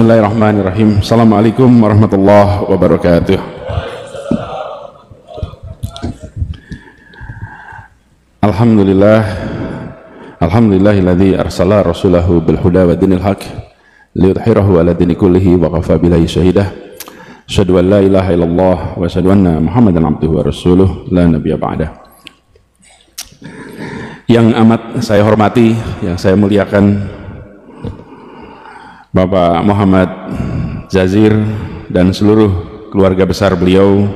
Bismillahirrahmanirrahim. Assalamualaikum warahmatullahi wabarakatuh. Alhamdulillah, alhamdulillahilladzi arsala rasulahu bil huda wa dinil haq liyudhhirahu ala dini kullihi wa kafa billahi syahidah. Asyhadu an la ilaha illallah wa asyhadu anna Muhammadan abduhu wa rasuluh la nabiyya ba'dah. Yang amat saya hormati, yang saya muliakan, Bapak Muhammad Jazir dan seluruh keluarga besar beliau.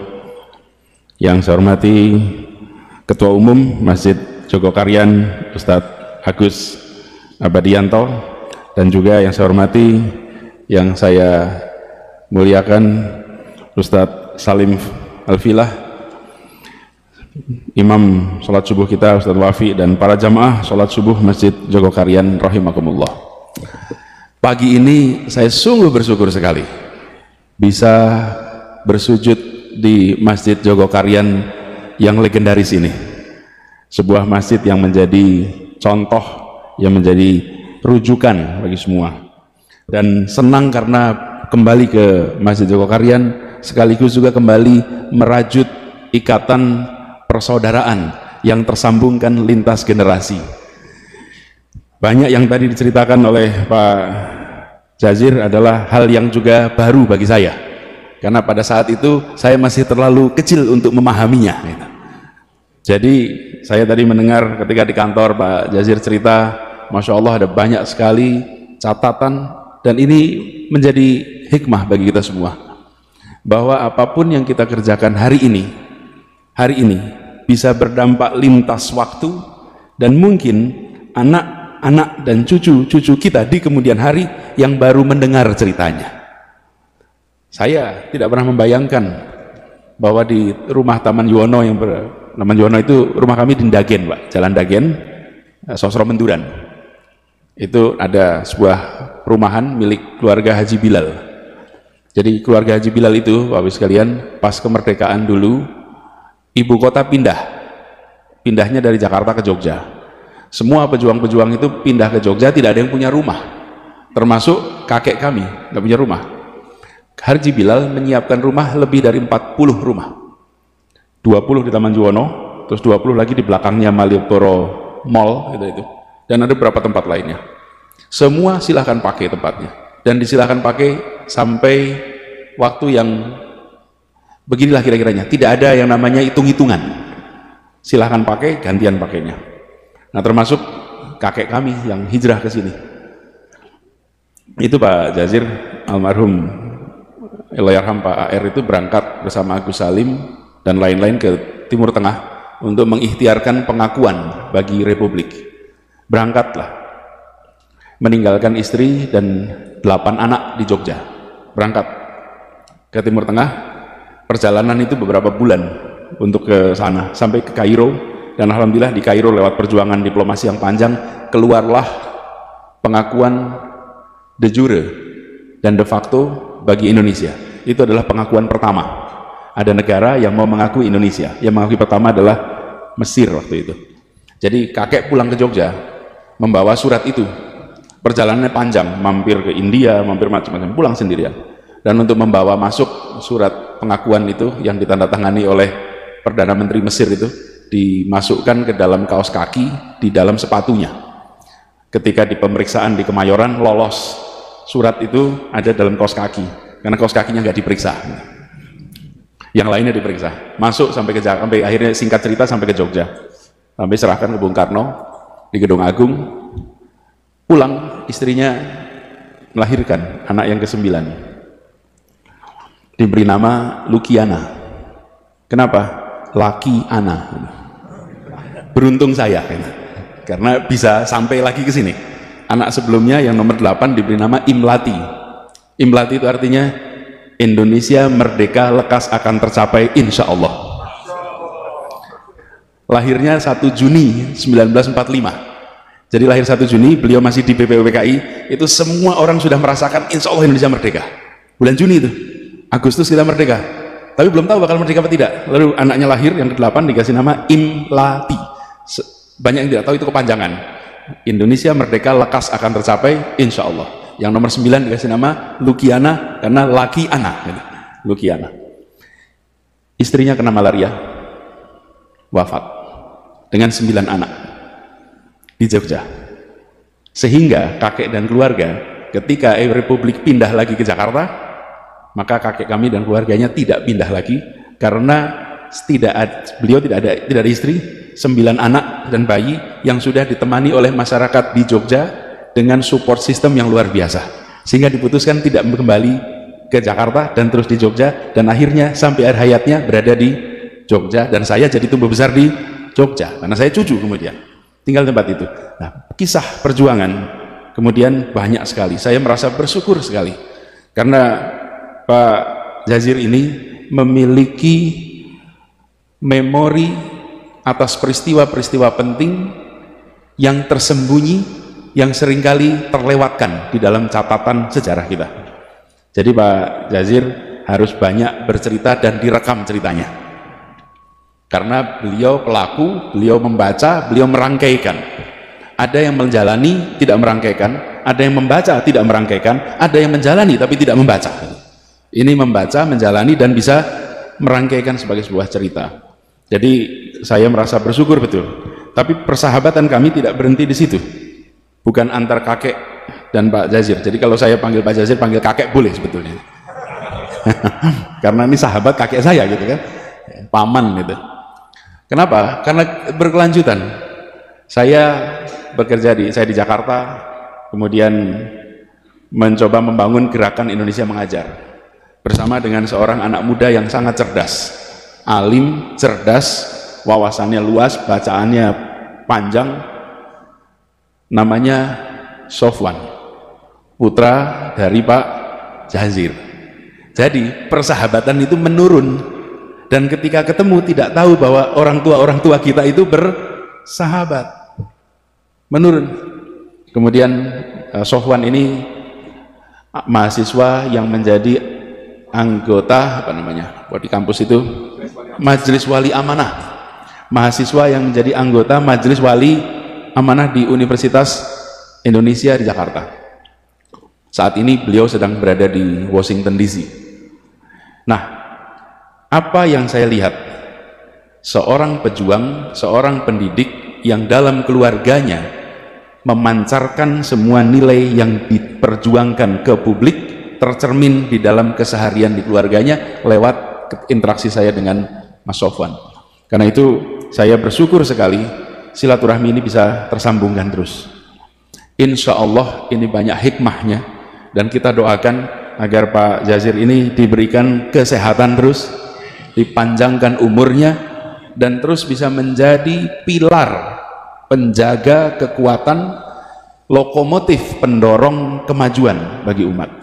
Yang saya hormati Ketua Umum Masjid Jogokaryan Ustadz Agus Abadianto, dan juga yang saya hormati, yang saya muliakan Ustadz Salim Alfilah, Imam sholat subuh kita Ustadz Wafi, dan para jamaah sholat subuh Masjid Jogokaryan rahimakumullah. Pagi ini saya sungguh bersyukur sekali bisa bersujud di Masjid Jogokaryan yang legendaris ini, sebuah masjid yang menjadi contoh, yang menjadi rujukan bagi semua. Dan senang karena kembali ke Masjid Jogokaryan, sekaligus juga kembali merajut ikatan persaudaraan yang tersambungkan lintas generasi. Banyak yang tadi diceritakan oleh Pak Jazir adalah hal yang juga baru bagi saya, karena pada saat itu saya masih terlalu kecil untuk memahaminya. Jadi saya tadi mendengar ketika di kantor Pak Jazir cerita, Masya Allah ada banyak sekali catatan, dan ini menjadi hikmah bagi kita semua, bahwa apapun yang kita kerjakan hari ini bisa berdampak lintas waktu, dan mungkin anak dan cucu-cucu kita di kemudian hari yang baru mendengar ceritanya. Saya tidak pernah membayangkan bahwa di rumah Taman Yuwono, Taman Yuwono itu rumah kami di Ndagen, Pak, Jalan Ndagen, Sosro Menduran. Itu ada sebuah perumahan milik keluarga Haji Bilal. Jadi keluarga Haji Bilal itu, Bapak Ibu sekalian, pas kemerdekaan dulu, ibu kota pindahnya dari Jakarta ke Jogja. Semua pejuang-pejuang itu pindah ke Jogja, tidak ada yang punya rumah, termasuk kakek kami, nggak punya rumah. Haji Bilal menyiapkan rumah lebih dari 40 rumah, 20 di Taman Juwono, terus 20 lagi di belakangnya Malioboro Mall itu, dan ada beberapa tempat lainnya. Semua silahkan pakai tempatnya, dan disilahkan pakai sampai waktu yang beginilah kira-kiranya. Tidak ada yang namanya hitung-hitungan, silahkan pakai, gantian pakainya. Nah, termasuk kakek kami yang hijrah ke sini. Itu Pak Jazir, almarhum Allahyarham Pak AR itu berangkat bersama Agus Salim dan lain-lain ke Timur Tengah untuk mengikhtiarkan pengakuan bagi Republik. Berangkatlah, meninggalkan istri dan 8 anak di Jogja, berangkat ke Timur Tengah. Perjalanan itu beberapa bulan untuk ke sana, sampai ke Kairo. Dan alhamdulillah di Kairo lewat perjuangan diplomasi yang panjang, keluarlah pengakuan de jure dan de facto bagi Indonesia. Itu adalah pengakuan pertama. Ada negara yang mau mengakui Indonesia. Yang mengakui pertama adalah Mesir waktu itu. Jadi kakek pulang ke Jogja membawa surat itu. Perjalanannya panjang, mampir ke India, mampir macam-macam, pulang sendirian. Dan untuk membawa masuk surat pengakuan itu yang ditandatangani oleh Perdana Menteri Mesir itu, dimasukkan ke dalam kaos kaki di dalam sepatunya. Ketika di pemeriksaan di Kemayoran, lolos, surat itu ada dalam kaos kaki, karena kaos kakinya nggak diperiksa, yang lainnya diperiksa. Masuk sampai akhirnya singkat cerita sampai ke Jogja, sampai serahkan ke Bung Karno di Gedung Agung. Pulang, istrinya melahirkan anak yang ke-9, diberi nama Lukiana. Kenapa? Laki Ana. Beruntung saya, karena bisa sampai lagi ke sini. Anak sebelumnya yang nomor 8 diberi nama Imlati. Imlati itu artinya Indonesia merdeka lekas akan tercapai insya Allah. Lahirnya 1 Juni 1945. Jadi lahir 1 Juni, beliau masih di BPUPKI, itu semua orang sudah merasakan insya Allah Indonesia merdeka. Bulan Juni itu, Agustus kita merdeka, tapi belum tahu bakal merdeka apa tidak. Lalu anaknya lahir yang ke-8 dikasih nama Imlati. Banyak yang tidak tahu itu kepanjangan. Indonesia merdeka lekas akan tercapai insya Allah. Yang nomor 9 dikasih nama Lukiana karena laki anak gitu. Lukiana. Istrinya kena malaria, wafat dengan 9 anak di Jogja. Sehingga kakek dan keluarga ketika Republik pindah lagi ke Jakarta, maka kakek kami dan keluarganya tidak pindah lagi karena beliau tidak ada istri, 9 anak dan bayi yang sudah ditemani oleh masyarakat di Jogja dengan support system yang luar biasa, sehingga diputuskan tidak kembali ke Jakarta dan terus di Jogja, dan akhirnya sampai akhir hayatnya berada di Jogja, dan saya jadi tumbuh besar di Jogja karena saya cucu kemudian tinggal di tempat itu. Nah, kisah perjuangan kemudian banyak sekali. Saya merasa bersyukur sekali karena Pak Jazir ini memiliki memori atas peristiwa-peristiwa penting yang tersembunyi, yang seringkali terlewatkan di dalam catatan sejarah kita. Jadi Pak Jazir harus banyak bercerita dan direkam ceritanya, karena beliau pelaku, beliau membaca, beliau merangkaikan. Ada yang menjalani tidak merangkaikan, ada yang membaca tidak merangkaikan, ada yang menjalani tapi tidak membaca. Ini membaca, menjalani, dan bisa merangkaikan sebagai sebuah cerita. Jadi saya merasa bersyukur betul. Tapi persahabatan kami tidak berhenti di situ. Bukan antar kakek dan Pak Jazir. Jadi kalau saya panggil Pak Jazir, panggil kakek boleh sebetulnya. Karena ini sahabat kakek saya gitu kan. Paman gitu. Kenapa? Karena berkelanjutan. Saya bekerja saya di Jakarta, kemudian mencoba membangun gerakan Indonesia Mengajar bersama dengan seorang anak muda yang sangat cerdas. Alim, cerdas, wawasannya luas, bacaannya panjang, namanya Sofwan, putra dari Pak Jazir. Jadi persahabatan itu menurun, dan ketika ketemu tidak tahu bahwa orang tua kita itu bersahabat, menurun. Kemudian Sofwan ini mahasiswa yang menjadi anggota di kampus itu Majelis Wali Amanah, mahasiswa yang menjadi anggota Majelis Wali Amanah di Universitas Indonesia di Jakarta. Saat ini beliau sedang berada di Washington DC. Nah, apa yang saya lihat? Seorang pejuang, seorang pendidik yang dalam keluarganya memancarkan semua nilai yang diperjuangkan ke publik, tercermin di dalam keseharian di keluarganya lewat interaksi saya dengan Mas Sofwan. Karena itu saya bersyukur sekali silaturahmi ini bisa tersambungkan terus. Insya Allah ini banyak hikmahnya, dan kita doakan agar Pak Jazir ini diberikan kesehatan terus, dipanjangkan umurnya, dan terus bisa menjadi pilar penjaga kekuatan, lokomotif pendorong kemajuan bagi umat.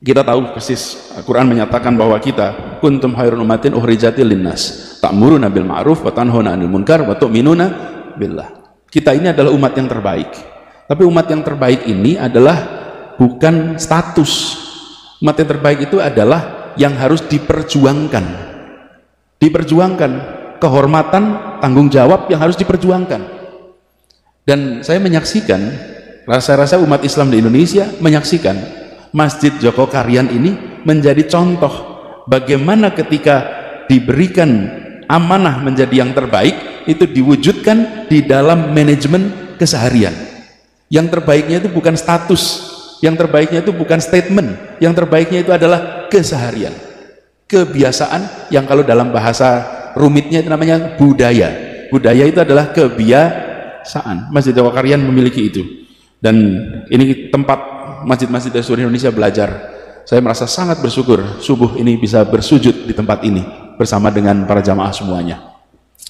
Kita tahu persis, Al-Quran menyatakan bahwa kita kuntum khairun ummatin ukhrijatil linnas ta'muruna bil ma'ruf wa tanhauna 'anil munkar wa tu'minuna billah. Kita ini adalah umat yang terbaik. Tapi umat yang terbaik ini adalah bukan status. Umat yang terbaik itu adalah yang harus diperjuangkan. Diperjuangkan, kehormatan, tanggung jawab yang harus diperjuangkan. Dan saya menyaksikan, rasa-rasa umat Islam di Indonesia menyaksikan Masjid Joko Karyan ini menjadi contoh bagaimana ketika diberikan amanah menjadi yang terbaik, itu diwujudkan di dalam manajemen keseharian. Yang terbaiknya itu bukan status, yang terbaiknya itu bukan statement, yang terbaiknya itu adalah keseharian, kebiasaan, yang kalau dalam bahasa rumitnya itu namanya budaya. Budaya itu adalah kebiasaan. Masjid Joko Karyan memiliki itu, dan ini tempat masjid-masjid dari seluruh Indonesia belajar. Saya merasa sangat bersyukur subuh ini bisa bersujud di tempat ini bersama dengan para jamaah semuanya.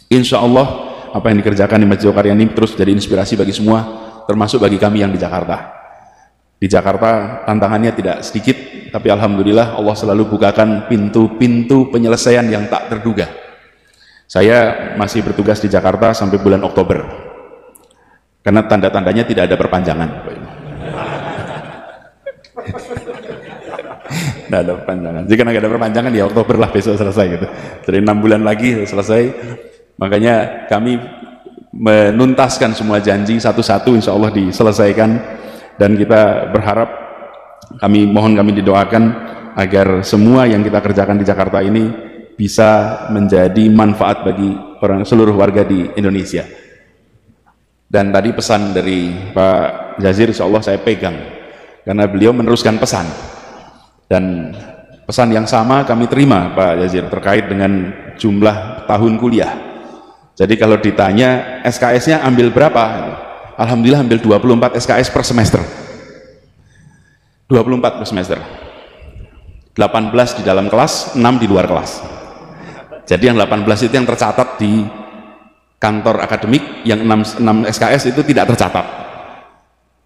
Insya Allah apa yang dikerjakan di Masjid Joko Karyan ini terus jadi inspirasi bagi semua, termasuk bagi kami yang di Jakarta. Di Jakarta tantangannya tidak sedikit, tapi alhamdulillah Allah selalu bukakan pintu-pintu penyelesaian yang tak terduga. Saya masih bertugas di Jakarta sampai bulan Oktober, karena tanda-tandanya tidak ada perpanjangan. Tidak ada perpanjangan. Jika nggak ada perpanjangan ya Oktober lah, besok selesai gitu. Jadi 6 bulan lagi selesai. Makanya kami menuntaskan semua janji satu-satu, insya Allah diselesaikan, dan kita berharap, kami didoakan agar semua yang kita kerjakan di Jakarta ini bisa menjadi manfaat bagi seluruh warga di Indonesia. Dan tadi pesan dari Pak Jazir, insya Allah saya pegang, karena beliau meneruskan pesan, dan pesan yang sama kami terima Pak Jazir terkait dengan jumlah tahun kuliah. Jadi kalau ditanya SKS-nya ambil berapa, alhamdulillah ambil 24 SKS per semester, 24 per semester, 18 di dalam kelas, 6 di luar kelas. Jadi yang 18 itu yang tercatat di kantor akademik, yang 6 SKS itu tidak tercatat.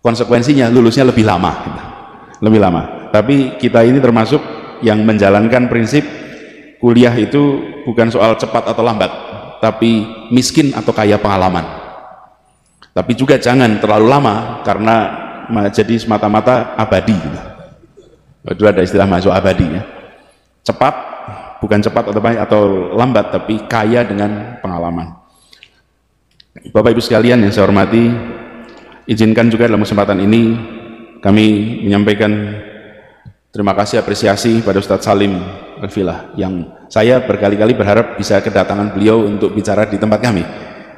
Konsekuensinya lulusnya lebih lama. Tapi kita ini termasuk yang menjalankan prinsip kuliah itu bukan soal cepat atau lambat, tapi miskin atau kaya pengalaman. Tapi juga jangan terlalu lama, karena jadi semata-mata abadi. Itu ada istilah masuk abadi ya. Cepat, bukan cepat atau lambat, tapi kaya dengan pengalaman. Bapak Ibu sekalian yang saya hormati, izinkan juga dalam kesempatan ini kami menyampaikan terima kasih, apresiasi pada Ustadz Salim Al-Filah, yang saya berkali-kali berharap bisa kedatangan beliau untuk bicara di tempat kami.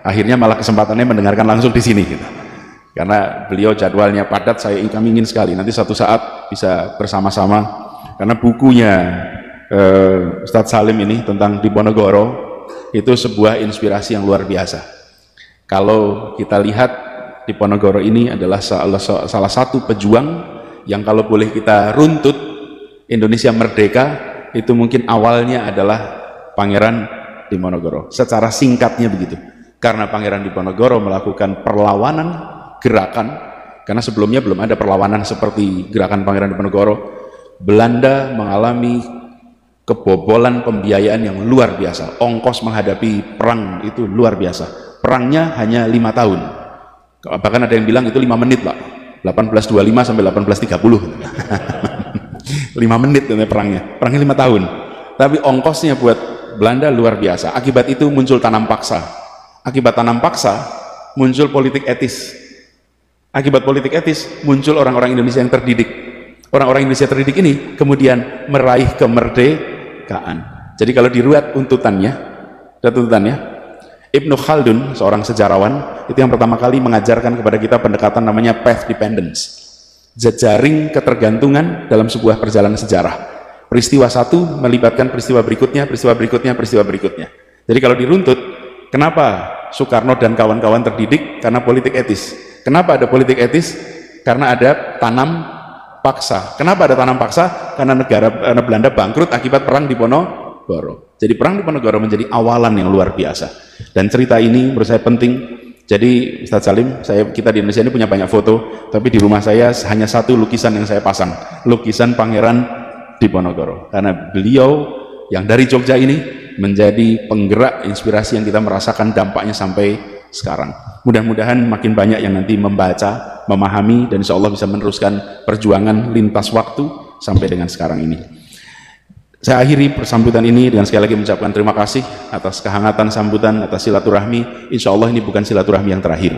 Akhirnya malah kesempatannya mendengarkan langsung di sini gitu. Karena beliau jadwalnya padat, kami ingin sekali nanti satu saat bisa bersama-sama, karena bukunya Ustadz Salim ini tentang Diponegoro itu sebuah inspirasi yang luar biasa. Kalau kita lihat, Diponegoro ini adalah salah satu pejuang yang kalau boleh kita runtut, Indonesia merdeka itu mungkin awalnya adalah Pangeran Diponegoro. Secara singkatnya begitu, karena Pangeran Diponegoro melakukan perlawanan gerakan, karena sebelumnya belum ada perlawanan seperti gerakan Pangeran Diponegoro. Belanda mengalami kebobolan pembiayaan yang luar biasa, ongkos menghadapi perang itu luar biasa. Perangnya hanya 5 tahun, bahkan ada yang bilang itu 5 menit Pak, 1825 sampai 1830. 5 menit perangnya 5 tahun, tapi ongkosnya buat Belanda luar biasa. Akibat itu muncul tanam paksa, akibat tanam paksa muncul politik etis, akibat politik etis muncul orang-orang Indonesia yang terdidik. Orang-orang Indonesia terdidik ini kemudian meraih kemerdekaan. Jadi kalau diruat tuntutannya, Ibnu Khaldun, seorang sejarawan, itu yang pertama kali mengajarkan kepada kita pendekatan namanya path dependence, jejaring ketergantungan dalam sebuah perjalanan sejarah. Peristiwa satu melibatkan peristiwa berikutnya, peristiwa berikutnya, peristiwa berikutnya. Jadi kalau diruntut, kenapa Soekarno dan kawan-kawan terdidik? Karena politik etis. Kenapa ada politik etis? Karena ada tanam paksa. Kenapa ada tanam paksa? Karena negara Belanda bangkrut akibat perang Diponegoro. Jadi perang Diponegoro menjadi awalan yang luar biasa. Dan cerita ini menurut saya penting. Jadi Ustadz Salim, kita di Indonesia ini punya banyak foto, tapi di rumah saya hanya satu lukisan yang saya pasang, lukisan Pangeran Diponegoro. Karena beliau yang dari Jogja ini menjadi penggerak inspirasi yang kita merasakan dampaknya sampai sekarang. Mudah-mudahan makin banyak yang nanti membaca, memahami, dan insya Allah bisa meneruskan perjuangan lintas waktu sampai dengan sekarang ini. Saya akhiri persambutan ini dengan sekali lagi mengucapkan terima kasih atas kehangatan sambutan, atas silaturahmi. Insya Allah ini bukan silaturahmi yang terakhir.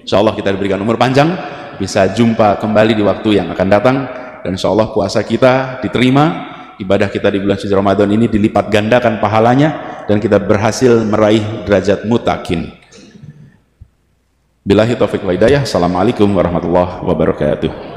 Insya Allah kita diberikan umur panjang, bisa jumpa kembali di waktu yang akan datang, dan insya Allah puasa kita diterima, ibadah kita di bulan suci Ramadan ini dilipat gandakan pahalanya, dan kita berhasil meraih derajat mutakin. Billahi taufiq wa hidayah. Assalamualaikum warahmatullahi wabarakatuh.